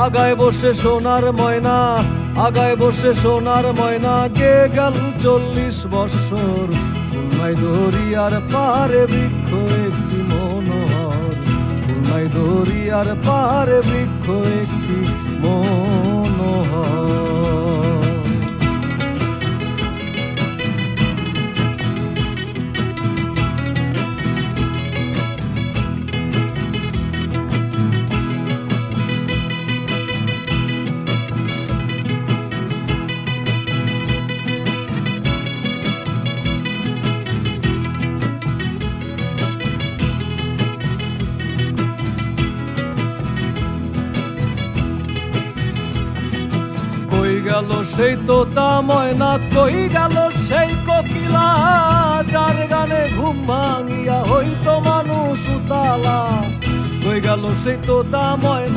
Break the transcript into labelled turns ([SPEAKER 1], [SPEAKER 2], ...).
[SPEAKER 1] আগায় বসে সোনার ময়না, আগায় বসে সোনার ময়না, গে গেল 40 বৎসর। খুলনায় দরিয়ার পারে বৃক্ষ একটি মনোহর, খুলনায় দরিয়ার পারে বৃক্ষ একটি মনোহর। কই গেল সেই তোতা ময়না, কই গেল সেই কোকিলা, যার গানে ঘুম ভাঙিয়া হইতো মানুষ উতালা। কই গেল সেই তোতা ময়না,